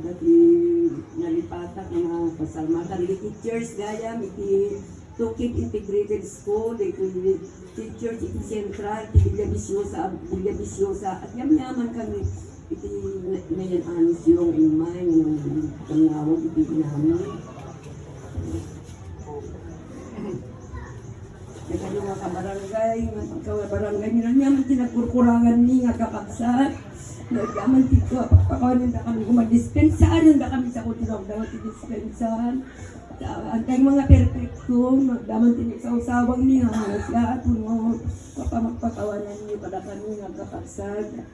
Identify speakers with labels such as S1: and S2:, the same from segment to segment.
S1: dati nalipatak mga pasalmatan di teachers gaya iti Tukip Integrated School, di teachers iti Central, iti Villa Viciosa, at yaman kami iti ngayon anis yung umay ng pangawag iti namin. Kaya mga kabarangay, mga barangay nila niya, tinagkurkurangan ni nga kapagsa. Nagyaman dito, pagkakawanin na kami kumadispensahan, na kami sa kutinong daw dispensahan. Ang tayong mga perfecto, nagdaman tinig sa usawang niya, siya at puno, magpakawanan niyo pada kami nga kapagsad.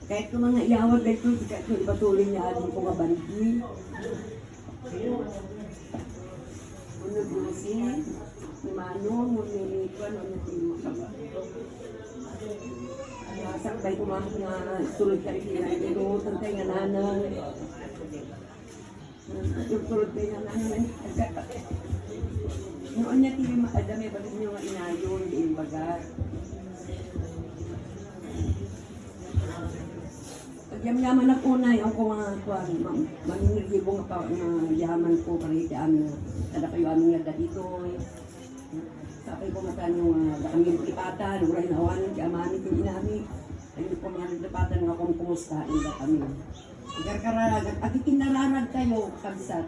S1: Kahit kung mga iawag dito, kahit kung ipatuloy niya ating kong abanti. Ano busi, ni Manong, ni Kwan, ano yung sakbay kumamot nga sulod ka rin pero tantay nga nanang yung sulod kayo nga nanang noon niya tili makadami bakit niyo nga inayon di bagat pag-yam-yaman ako na yung kung mga kwan maninigibong nga yaman ko kariti amin kada kayo amin nga dito sapay ko matan yung kami lipatan, wala inawanan kaya mami kong inami. Ayun po mga naglipatan nga kung kumusta, ina kami. Ikarkararagan, at itinararag tayo, kabisat.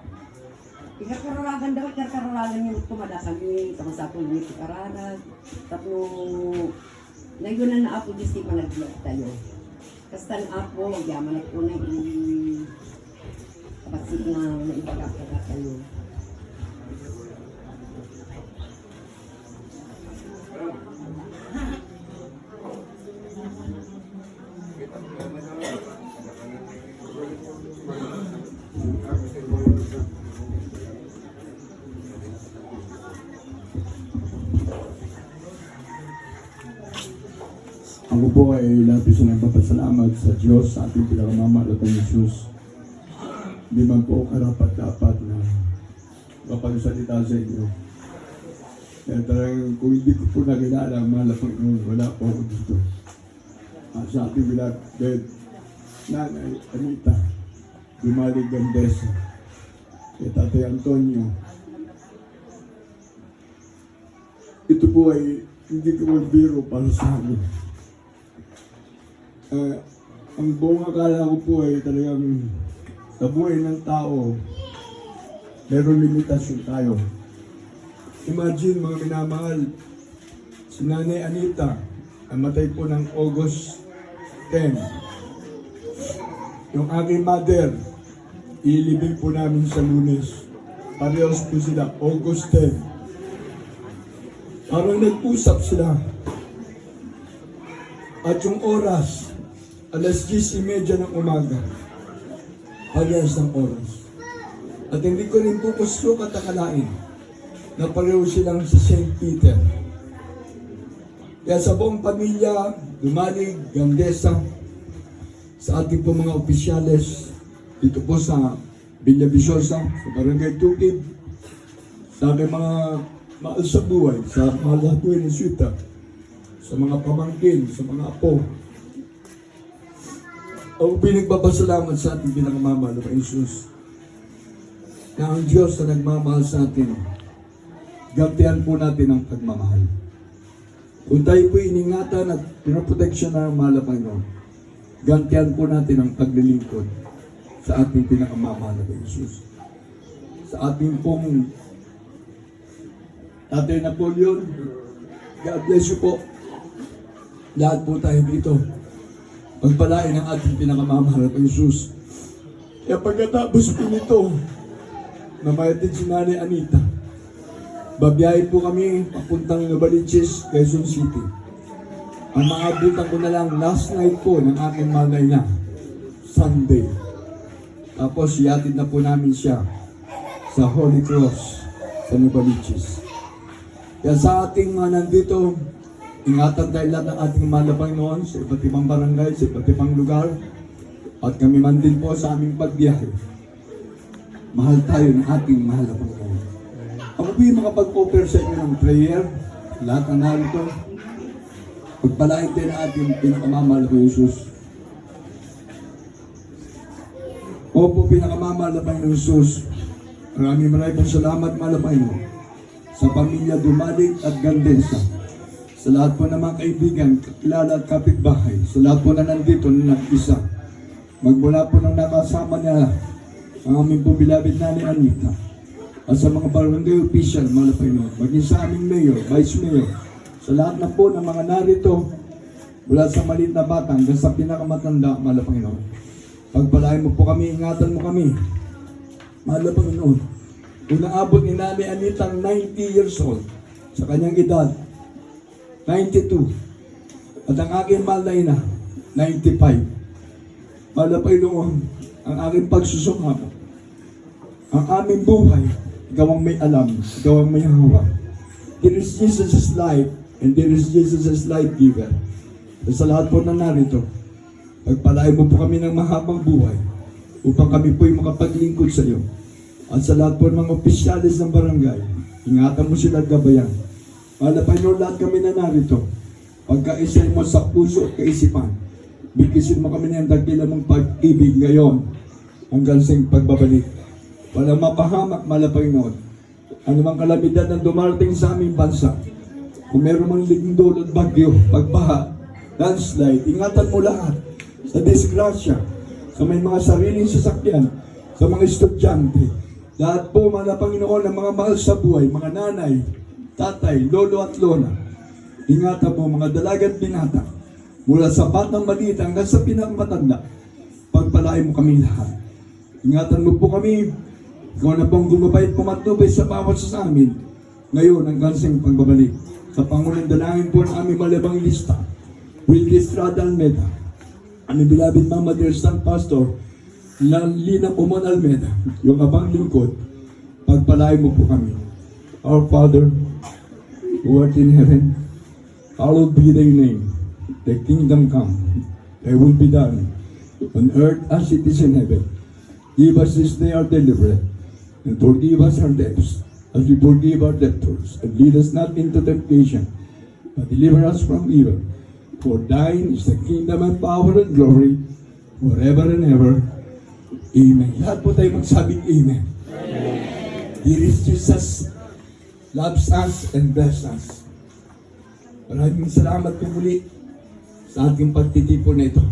S1: Ikarkararagan daw, ikarkararagan yung tumada kami, kamasapon yung ikararag. Tapos, nagyunan na ako, di managbiyak tayo. Kastan ako, yaman ako na kapatid na naibagakaga tayo.
S2: Ako po ay labis na nagpapasalamat sa Diyos, sa ating pinakamamahal na Jesus. Hindi man po karapat-dapat na mapagsalita sa inyo. Kaya talagang kung hindi ko po nakilala, mahal po inyo, wala po ako dito. Sa ating beloved Nanay Anita, Dumalig Gandesa, kay Tatay Antonio. Ito po ay hindi ko magbiro para sa amin. Ang buong akala ko po ay talagang sa buhay ng tao, meron limitasyon tayo. Imagine mga minamahal, si Nanay Anita, namatay po ng August 10. Yung aking mother, ilibing po namin sa Lunes. Parehos po sila, August 10. Parang nag-usap sila. At yung oras, alas 10:30 ng umaga. Parehas ng oras. At hindi ko rin po gusto katakalain na pareho silang sa St. Peter. Kaya sa buong pamilya, Dumalig, Gandesa, sa ating po mga opisyales, dito po sa Villa Viciosa, sa Barangay Tukib, sa aking mga mahal sa buhay, sa mga latuin ng Suita, sa mga pamangkin, sa mga apo. Ako pinagbabasalamat sa ating pinakamamahal na Jesus. Na ang Diyos na nagmamahal sa atin, gantihan po natin ang pagmamahal. Kung tayo po iningatan at pinaproteksyon ng mahal na Panginoon, gantihan po natin ang paglilingkod sa ating pinakamamahal na Jesus. Sa ating pong Tatay Napoleon, God bless you po. Lahat po tayo dito. Pagpalain ang ating pinakamamahal na Jesus. Kaya pagkatapos po nito, namayatin si Nanay Anita, babiyahe po kami papuntang Novaliches, Quezon City. Ang maabutan ko na lang last night po ng aking malay na Sunday. Tapos iatid na po namin siya sa Holy Cross sa Novaliches. Kaya sa ating mga nandito, ingatan tayo lahat ng ating mahal na Panginoon sa iba't ibang barangay, sa iba't ibang lugar. At kami man din po sa aming pagbiyahe. Mahal tayo ng ating mahal na Panginoon. Ako po yung makapag-offer sa inyo ng prayer. Lahat ng narito. Pagpalain din ang ating pinakamamahal na Jesus. Opo, pinakamamahal na Panginoon Jesus. Maraming pong salamat, mahal na Panginoon, sa pamilya Dumalig at Gandensa, sa lahat po ng mga kaibigan, kakilala at kapitbahay, sa lahat po na nandito na nag-isa, magmula po ng nakasama niya ang aming po bilabid na ni Anita, at sa mga barangay official, mahal na Panginoon, maging sa aming mayor, vice mayor, sa lahat na po ng mga narito, mula sa maliit na bata hanggang sa pinakamatanda, mahal na Panginoon. Pagpalain mo po kami, ingatan mo kami, mahal na Panginoon. Kung naabot ni Nanay Anita ang 90 years old, sa kanyang edad, 92, at ang aking mahal na ina, 95. Mahal na Panginoon, ang aking pagsusumamo, ang aming buhay, ikaw ang may alam, ikaw ang may hawak. There is Jesus' life, and there is Jesus' life giver. At sa lahat po na narito, pagpalain mo po kami ng mahabang buhay, upang kami po'y makapaglingkod sa iyo. At sa lahat po ng mga opisyalis ng barangay, ingatan mo sila at gabayan. Mahal na Panginoon, lahat kami na narito, pagkaisay mo sa puso at kaisipan, bigkisin mo kami ng dakilang mong pag-ibig ngayon hanggang sa pagbabalik. Walang mapahamak, mahal na Panginoon. Ano mang kalamidad na dumarating sa aming bansa, kung meron mang lindol at bagyo, pagbaha, landslide, ingatan mo lahat sa disgrasya, sa may mga sariling sasakyan, sa mga estudyante, lahat po, mahal na Panginoon, ng mga mahal sa buhay, mga nanay, tatay, lolo at lola. Ingatan mo mga dalaga at binata, mula sa batang maliit hanggang sa pinakamatanda. Pagpalain mo kami lahat. Ingatan mo po kami, ikaw na pong gumabay at pumatubay sa bawat sa amin, ngayon hanggang sa pagbabalik. Sa Pangulang dalangin po ng aming malabang lista, Willie Estrada Almeda, aming beloved Mama dear son pastor, Lina Umon Almeda, yung abang lingkod, pagpalain mo po kami. Our Father, who art in heaven, hallowed be thy name. Thy kingdom come, thy will be done, on earth as it is in heaven. Give us this day our daily bread, and forgive us our debts, as we forgive our debtors. And lead us not into temptation, but deliver us from evil. For thine is the kingdom and power and glory, forever and ever. Amen. Lahat po tayo magsabing Amen. Here is Jesus, loves us and bless us. Maraming salamat po muli sa ating pagtitipon na ito.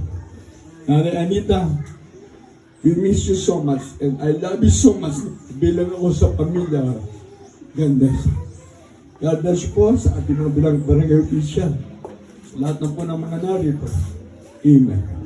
S2: Nanay Anita, we miss you so much and I love you so much bilang ako sa pamilya Gandes. God bless you po sa ating mga bilang barangay official. Sa lahat na po ng mga narito. Amen.